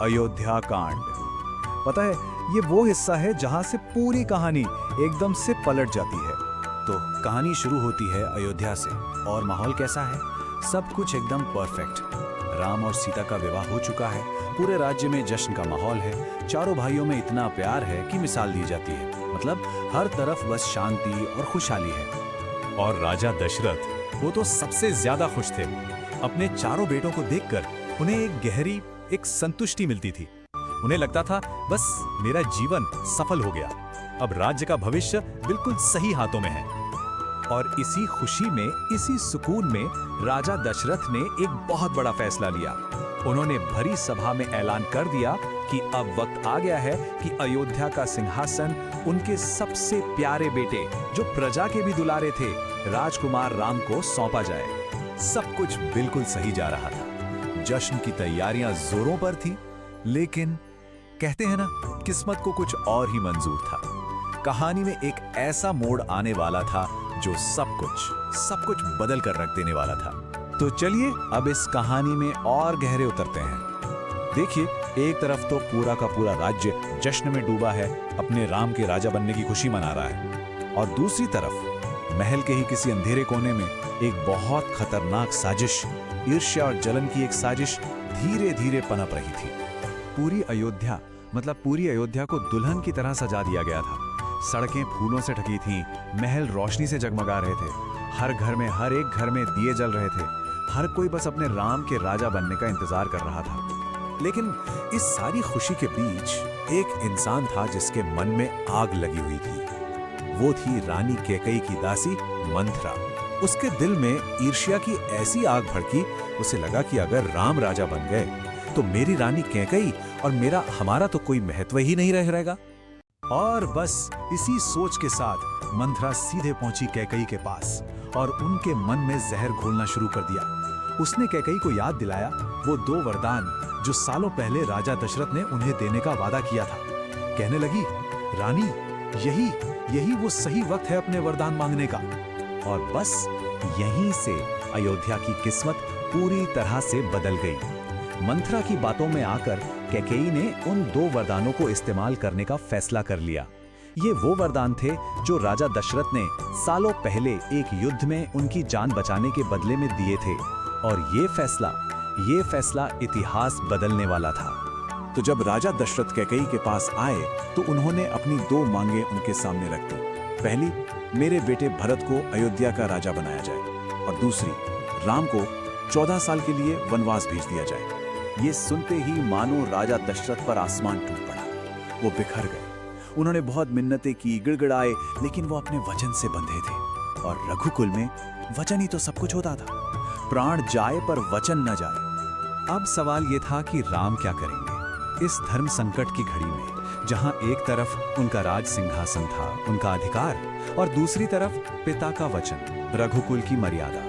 अयोध्या कांड। पता है, ये वो हिस्सा है जहां से पूरी कहानी एकदम से पलट जाती है। तो कहानी शुरू होती है अयोध्या से। और माहौल कैसा है? सब कुछ एकदम परफेक्ट। राम और सीता का विवाह हो चुका है, पूरे राज्य में जश्न का माहौल है, चारों भाइयों में इतना प्यार है कि मिसाल दी जाती है। मतलब हर तरफ बस शांति और खुशहाली है। और राजा दशरथ, वो तो सबसे ज्यादा खुश थे। अपने चारों बेटों को देखकर उन्हें एक संतुष्टि मिलती थी। उन्हें लगता था बस मेरा जीवन सफल हो गया, अब राज्य का भविष्य बिल्कुल सही हाथों में है। और इसी खुशी में, इसी सुकून में राजा दशरथ ने एक बहुत बड़ा फैसला लिया। उन्होंने भरी सभा में ऐलान कर दिया कि अब वक्त आ गया है कि अयोध्या का सिंहासन उनके सबसे प्यारे बेटे, जो प्रजा के भी दुलारे थे, राजकुमार राम को सौंपा जाए। सब कुछ बिल्कुल सही जा रहा था। जश्न की तैयारियां जोरों पर थी, लेकिन कहते हैं ना, किस्मत को कुछ और ही मंजूर था। कहानी में एक ऐसा मोड़ आने वाला था जो सब कुछ बदल कर रख देने वाला था। तो चलिए अब इस कहानी में और गहरे उतरते हैं। देखिए, एक तरफ तो पूरा का पूरा राज्य जश्न में डूबा है, अपने राम के राजा बनने की खुशी मना रहा है। और दूसरी तरफ महल के ही किसी अंधेरे कोने में एक बहुत खतरनाक साजिश, ईर्ष्या और जलन की एक साजिश धीरे धीरे पनप रही थी। पूरी अयोध्या को दुल्हन की तरह सजा दिया गया था। सड़कें फूलों से ढकी थीं, महल रोशनी से जगमगा रहे थे, हर एक घर में दिए जल रहे थे। हर कोई बस अपने राम के राजा बनने का इंतजार कर रहा था। लेकिन इस सारी खुशी के बीच एक इंसान था जिसके मन में आग लगी हुई थी। वो थी रानी कैकेयी की दासी मंथरा। उसके दिल में ईर्ष्या की ऐसी आग भड़की, उसे लगा कि अगर राम राजा बन गए तो मेरी रानी कैकेयी और हमारा तो कोई महत्व ही नहीं रहेगा। और बस इसी सोच के साथ मंथरा सीधे पहुंची कैकेयी के पास और उनके मन में जहर घोलना शुरू कर दिया। उसने कैकेयी को याद दिलाया वो 2 वरदान जो सालों पहले राजा दशरथ ने उन्हें देने का वादा किया था। कहने लगी, रानी, यही वो सही वक्त है अपने वरदान मांगने का। और बस यहीं से अयोध्या की किस्मत पूरी तरह से बदल गई। मंथरा की बातों में आकर कैकेयी ने उन 2 वरदानों को इस्तेमाल करने का फैसला कर लिया। ये वो वरदान थे जो राजा दशरथ ने सालों पहले एक युद्ध में उनकी जान बचाने के बदले में दिए थे। और ये फैसला इतिहास बदलने वाला था। तो जब राजा दशरथ कैकेयी के पास आए तो उन्होंने अपनी 2 मांगे उनके सामने रख दी। पहली, मेरे बेटे भरत को अयोध्या का राजा बनाया जाए, और दूसरी, राम को 14 साल के लिए वनवास भेज दिया जाए। ये सुनते ही मानो राजा दशरथ पर आसमान टूट पड़ा। वो बिखर गए। उन्होंने बहुत मिन्नतें की, गिड़गिड़ाए, लेकिन वो अपने वचन से बंधे थे। और रघुकुल में वचन ही तो सब कुछ होता था। प्राण जाए पर वचन न जाए। अब सवाल ये था कि राम क्या करेंगे इस धर्म संकट की घड़ी में, जहां एक तरफ उनका राज सिंहासन था, उनका अधिकार, और दूसरी तरफ पिता का वचन, रघुकुल की मर्यादा।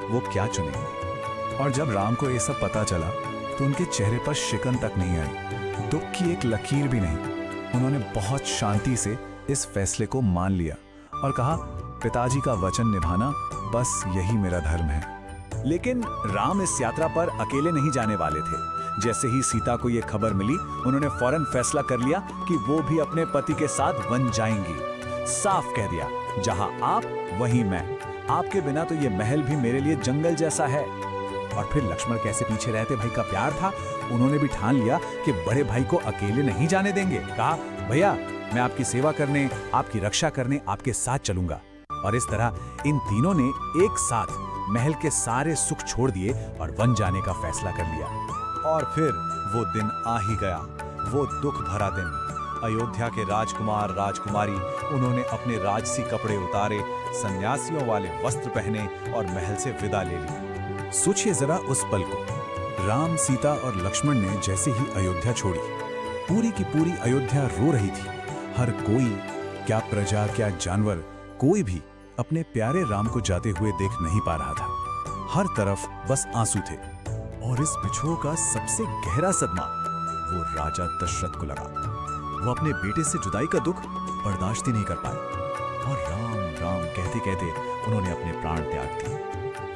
वो क्या चुनेंगे? और जब राम को ये सब पता चला तो उनके चेहरे पर शिकन तक नहीं आई, दुख की एक लकीर भी नहीं। उन्होंने बहुत शांति से इस फैसले को मान लिया और कहा, पिताजी का वचन निभाना, बस यही मेरा धर्म है। लेकिन राम इस यात्रा पर अकेले नहीं जाने वाले थे। जैसे ही सीता को यह खबर मिली, उन्होंने फौरन फैसला कर लिया कि वो भी अपने पति के साथ वन जाएंगी। साफ कह दिया, जहां आप वहीं मैं। आपके बिना तो ये महल भी मेरे लिए जंगल जैसा है। और फिर लक्ष्मण कैसे पीछे रहते भाई का प्यार था, उन्होंने भी ठान लिया कि बड़े भाई को अकेले नहीं जाने देंगे। कहा, भैया, मैं आपकी सेवा करने, आपकी रक्षा करने आपके साथ चलूंगा। और इस तरह इन तीनों ने एक साथ महल के सारे सुख छोड़ दिए और वन जाने का फैसला कर लिया। और फिर वो दिन आ ही गया, वो दुख भरा दिन। अयोध्या के राजकुमार राजकुमारी, उन्होंने अपने राजसी कपड़े उतारे, सन्यासियों वाले वस्त्र पहने और महल से विदा ले ली। सोचिए जरा उस पल को। राम, सीता और लक्ष्मण ने जैसे ही अयोध्या छोड़ी, पूरी की पूरी अयोध्या रो रही थी। हर कोई, क्या प्रजा, क्या जानवर, कोई भी अपने प्यारे राम को जाते हुए देख नहीं पा रहा था। हर तरफ बस आंसू थे। और इस बिछोह का सबसे गहरा सदमा वो राजा दशरथ को लगा। वो अपने बेटे से जुदाई का दुख बर्दाश्त ही नहीं कर पाए और राम राम कहते कहते उन्होंने अपने प्राण त्याग दिए।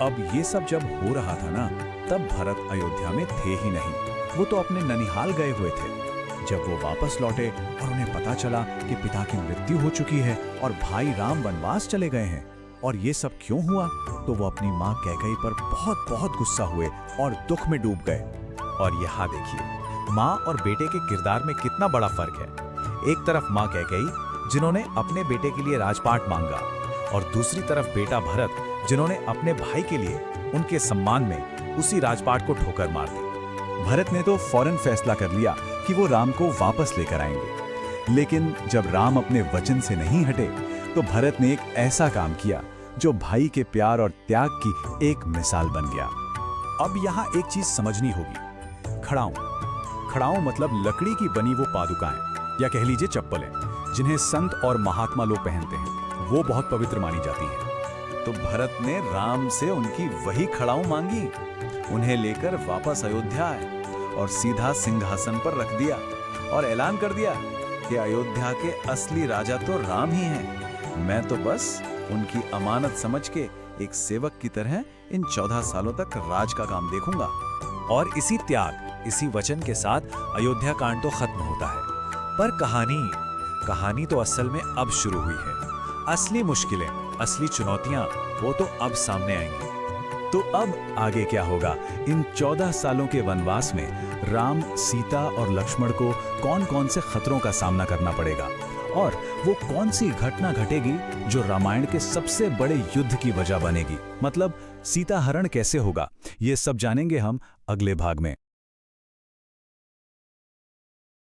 अब ये सब जब हो रहा था ना, तब भरत अयोध्या में थे ही नहीं। वो तो अपने ननिहाल गए हुए थे। जब वो वापस लौटे और उन्हें पता चला कि पिता की मृत्यु हो चुकी है और भाई राम वनवास चले गए हैं और ये सब क्यों हुआ, तो वो अपनी माँ कैकेयी पर बहुत बहुत गुस्सा हुए और दुख में डूब गए। और यहाँ देखिए माँ और बेटे के किरदार में कितना बड़ा फर्क है। एक तरफ माँ कैकेयी जिन्होंने अपने बेटे के लिए राजपाट मांगा और दूसरी तरफ बेटा भरत जिन्होंने अपने भाई के लिए उनके सम्मान में उसी राजपाट को ठोकर मार दी। भरत ने तो फौरन फैसला कर लिया कि वो राम को वापस लेकर आएंगे, लेकिन जब राम अपने वचन से नहीं हटे तो भरत ने एक ऐसा काम किया जो भाई के प्यार और त्याग की एक मिसाल बन गया। अब यहाँ एक चीज समझनी होगी, खड़ाऊं। खड़ाऊं मतलब लकड़ी की बनी वो पादुकाएं या कह लीजिए चप्पलें जिन्हें संत और महात्मा लोग पहनते हैं, वो बहुत पवित्र मानी जाती हैं। तो भरत ने राम से उनकी वही खड़ाऊं मांगी, उन्हें लेकर वापस अयोध्या आए और सीधा सिंहासन पर रख दिया और ऐलान कर दिया कि अयोध्या के असली राजा तो राम ही हैं। मैं तो बस उनकी अमानत समझ के एक सेवक की तरह इन 14 सालों तक राज का काम देखूंगा। और इसी त्याग, इसी वचन के साथ अयोध्या कांड तो खत्म होता है। पर कहानी तो असल में अब शुरू हुई है। असली मुश्किलें, असली चुनौतियां वो तो अब सामने आएंगी। तो अब आगे क्या होगा? इन 14 सालों के वनवास में राम, सीता और लक्ष्मण को कौन-कौन से खतरों का सामना करना पड़ेगा और वो कौन सी घटना घटेगी जो रामायण के सबसे बड़े युद्ध की वजह बनेगी? मतलब सीता हरण कैसे होगा? ये सब जानेंगे हम अगले भाग में।